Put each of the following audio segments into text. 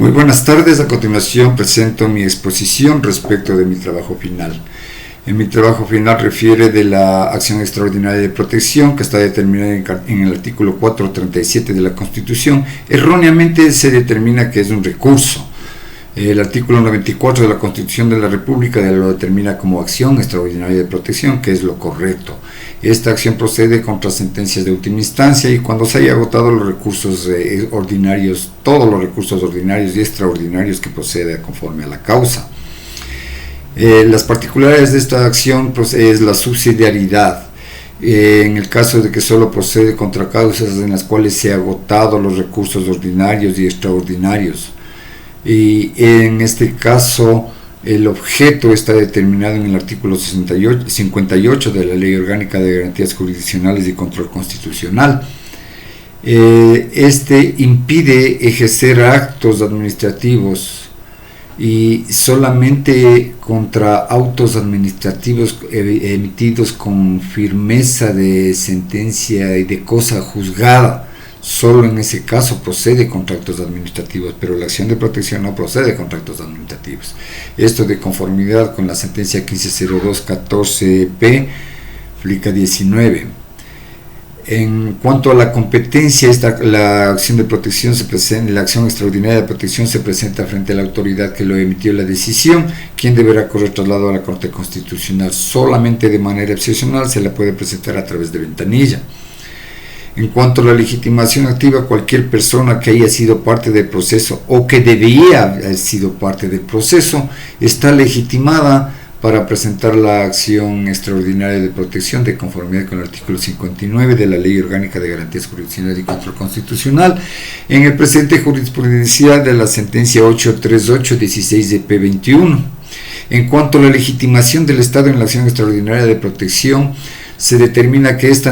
Muy buenas tardes, a continuación presento mi exposición respecto de mi trabajo final. En mi trabajo final refiere de la acción extraordinaria de protección que está determinada en el artículo 437 de la Constitución. Erróneamente se determina que es un recurso. El artículo 94 de la Constitución de la República lo determina como acción extraordinaria de protección, que es lo correcto. Esta acción procede contra sentencias de última instancia y cuando se haya agotado los recursos ordinarios, todos los recursos ordinarios y extraordinarios que proceda conforme a la causa. Las particularidades de esta acción es la subsidiariedad. En el caso de que solo procede contra causas en las cuales se han agotado los recursos ordinarios y extraordinarios. Y en este caso el objeto está determinado en el artículo 58 de la Ley Orgánica de Garantías Jurisdiccionales y Control Constitucional. Este impide ejercer actos administrativos y solamente contra autos administrativos emitidos con firmeza de sentencia y de cosa juzgada. Solo en ese caso procede contra actos administrativos, pero la acción de protección no procede contra actos administrativos. Esto de conformidad con la sentencia 1502-14P, flica 19. En cuanto a la competencia, la acción de protección la acción extraordinaria de protección se presenta frente a la autoridad que lo emitió la decisión, quien deberá correr traslado a la Corte Constitucional. Solamente de manera excepcional se la puede presentar a través de ventanilla. En cuanto a la legitimación activa, cualquier persona que haya sido parte del proceso o que debía haber sido parte del proceso está legitimada para presentar la acción extraordinaria de protección de conformidad con el artículo 59 de la Ley Orgánica de Garantías Jurisdiccionales y Control Constitucional en el presente jurisprudencial de la sentencia 838-16 de P21. En cuanto a la legitimación del Estado en la acción extraordinaria de protección, se determina que esta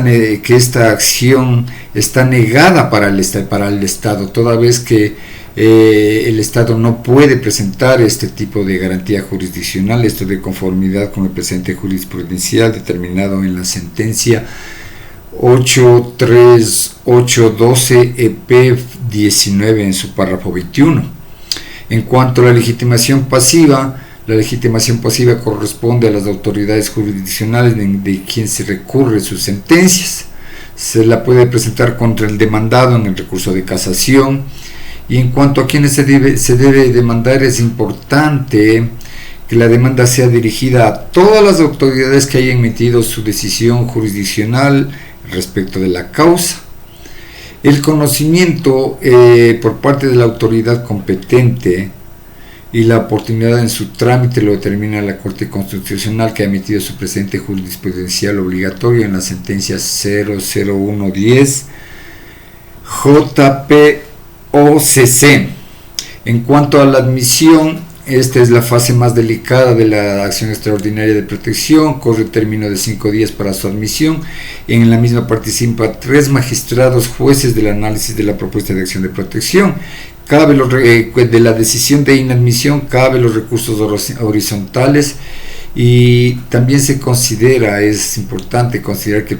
acción está negada para el Estado, toda vez que el Estado no puede presentar este tipo de garantía jurisdiccional, esto de conformidad con el presente jurisprudencial determinado en la sentencia 83812 EP 19 en su párrafo 21. En cuanto a la legitimación pasiva corresponde a las autoridades jurisdiccionales de quien se recurre sus sentencias. Se la puede presentar contra el demandado en el recurso de casación. Y en cuanto a quienes se debe demandar, es importante que la demanda sea dirigida a todas las autoridades que hayan emitido su decisión jurisdiccional respecto de la causa. El conocimiento por parte de la autoridad competente y la oportunidad en su trámite lo determina la Corte Constitucional, que ha emitido su presente jurisprudencial obligatorio en la sentencia 00110 JPOCC. En cuanto a la admisión, esta es la fase más delicada de la acción extraordinaria de protección. Corre término de 5 días para su admisión. En la misma participan 3 magistrados jueces del análisis de la propuesta de acción de protección. De la decisión de inadmisión cabe los recursos horizontales y también es importante considerar que el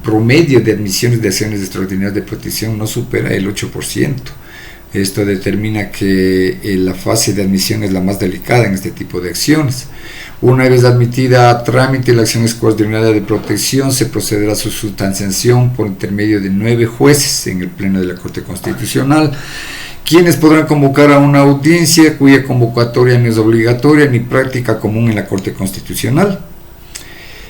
promedio de admisiones de acciones extraordinarias de protección no supera el 8%. Esto determina que la fase de admisión es la más delicada en este tipo de acciones. Una vez admitida a trámite la acción extraordinaria de protección, se procederá a su sustanciación por intermedio de 9 jueces en el Pleno de la Corte Constitucional, quienes podrán convocar a una audiencia cuya convocatoria no es obligatoria ni práctica común en la Corte Constitucional.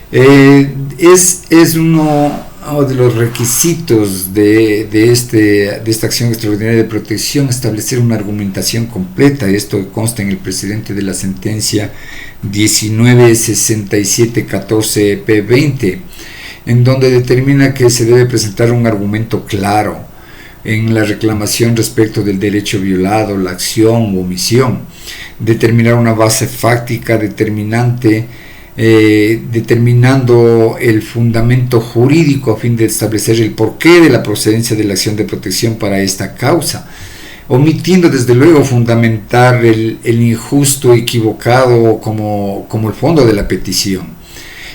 Es uno de los requisitos de esta acción extraordinaria de protección establecer una argumentación completa. Esto consta en el precedente de la sentencia 1967-14-P20, en donde determina que se debe presentar un argumento claro en la reclamación respecto del derecho violado, la acción u omisión, determinar una base fáctica determinante, determinando el fundamento jurídico a fin de establecer el porqué de la procedencia de la acción de protección para esta causa, omitiendo desde luego fundamentar el injusto equivocado como el fondo de la petición.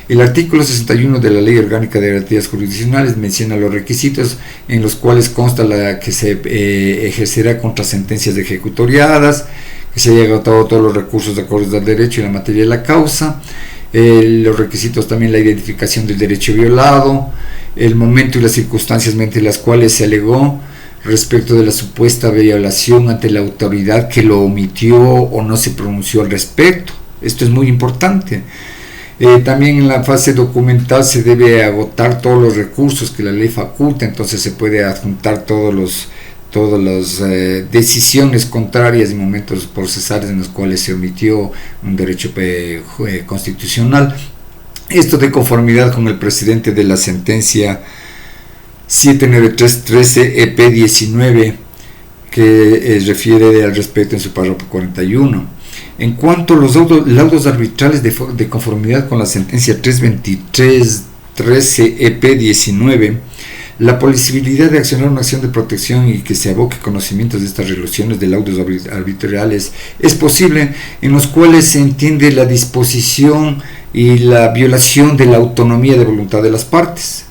El artículo 61 de la Ley Orgánica de Garantías Jurisdiccionales menciona los requisitos en los cuales consta que se ejercerá contra sentencias ejecutoriadas, que se haya agotado todos los recursos de acuerdo al derecho y la materia de la causa, los requisitos también la identificación del derecho violado, el momento y las circunstancias mediante las cuales se alegó respecto de la supuesta violación ante la autoridad que lo omitió o no se pronunció al respecto. Esto es muy importante. También en la fase documental se debe agotar todos los recursos que la ley faculta, entonces se puede adjuntar todas las decisiones contrarias y momentos procesales en los cuales se omitió un derecho constitucional. Esto de conformidad con el precedente de la sentencia 79313 EP 19 que refiere al respecto en su párrafo 41. En cuanto a los laudos arbitrales de conformidad con la sentencia 32313 EP 19, la posibilidad de accionar una acción de protección y que se aboque conocimientos de estas resoluciones de laudos arbitrales es posible, en los cuales se entiende la disposición y la violación de la autonomía de voluntad de las partes.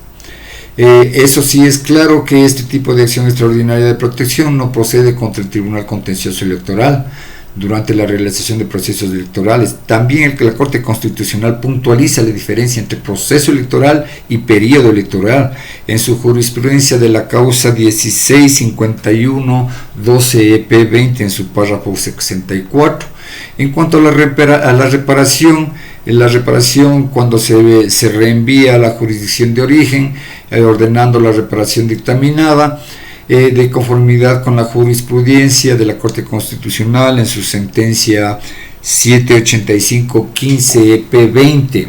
Eso sí es claro que este tipo de acción extraordinaria de protección no procede contra el Tribunal Contencioso Electoral durante la realización de procesos electorales. También la Corte Constitucional puntualiza la diferencia entre proceso electoral y periodo electoral en su jurisprudencia de la causa 1651-12-EP20 en su párrafo 64. En cuanto a la reparación, cuando se reenvía a la jurisdicción de origen, ordenando la reparación dictaminada, de conformidad con la jurisprudencia de la Corte Constitucional en su sentencia 785-15-EP20.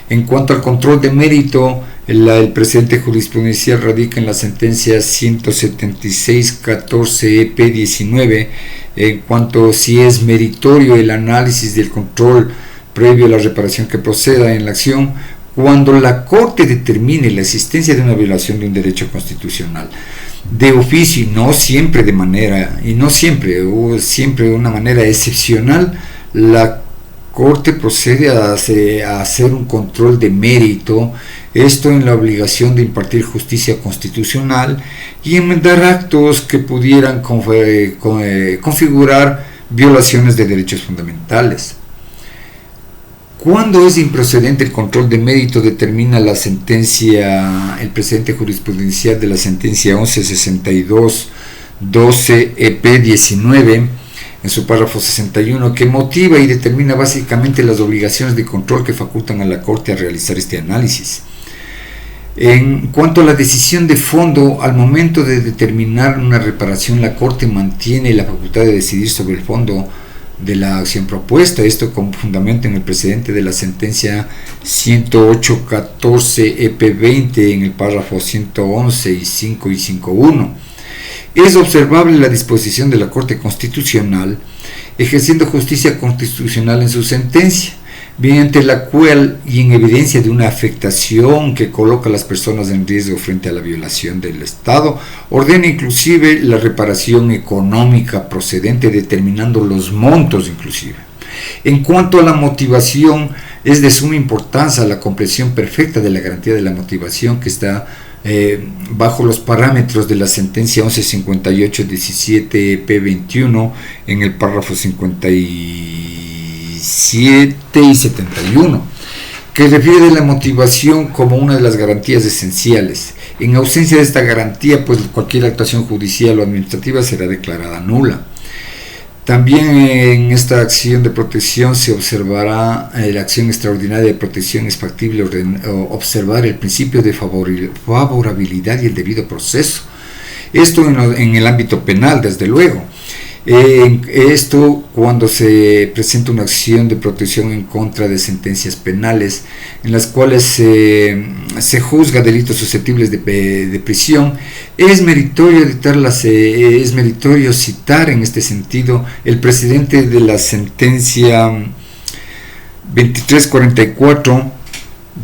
En cuanto al control de mérito, el presente jurisprudencial radica en la sentencia 176-14-EP19, en cuanto si es meritorio el análisis del control previo a la reparación que proceda en la acción, cuando la Corte determine la existencia de una violación de un derecho constitucional. De oficio, y no siempre de una manera excepcional, la Corte procede a hacer un control de mérito, esto en la obligación de impartir justicia constitucional y enmendar actos que pudieran configurar violaciones de derechos fundamentales. Cuando es improcedente el control de mérito, determina el precedente jurisprudencial de la sentencia 1162-12-EP19 en su párrafo 61, que motiva y determina básicamente las obligaciones de control que facultan a la Corte a realizar este análisis. En cuanto a la decisión de fondo, al momento de determinar una reparación, la Corte mantiene la facultad de decidir sobre el fondo de la acción propuesta, esto con fundamento en el precedente de la sentencia 108-14-EP20 en el párrafo 111 y 5 y 5.1. Es observable la disposición de la Corte Constitucional ejerciendo justicia constitucional en su sentencia, mediante la cual y en evidencia de una afectación que coloca a las personas en riesgo frente a la violación del Estado, ordena inclusive la reparación económica procedente, determinando los montos inclusive. En cuanto a la motivación, es de suma importancia la comprensión perfecta de la garantía de la motivación que está bajo los parámetros de la sentencia 1158-17-P21 en el párrafo 57 y 71, que refiere de la motivación como una de las garantías esenciales. En ausencia de esta garantía, pues cualquier actuación judicial o administrativa será declarada nula. También en esta acción de protección se observará la acción extraordinaria de protección. Es factible observar el principio de favorabilidad y el debido proceso. Esto en el ámbito penal, desde luego. Esto cuando se presenta una acción de protección en contra de sentencias penales en las cuales se juzga delitos susceptibles de prisión, es meritorio citar en este sentido el precedente de la sentencia 2344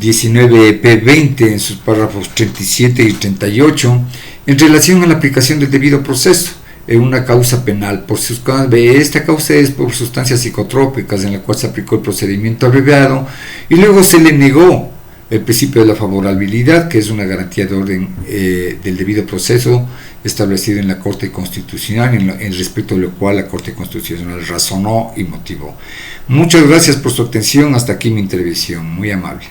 19P20 en sus párrafos 37 y 38 en relación a la aplicación del debido proceso. una causa penal. Esta causa es por sustancias psicotrópicas, en la cual se aplicó el procedimiento abreviado, y luego se le negó el principio de la favorabilidad, que es una garantía de orden del debido proceso establecido en la Corte Constitucional, en respecto a lo cual la Corte Constitucional razonó y motivó. Muchas gracias por su atención. Hasta aquí mi intervención. Muy amable.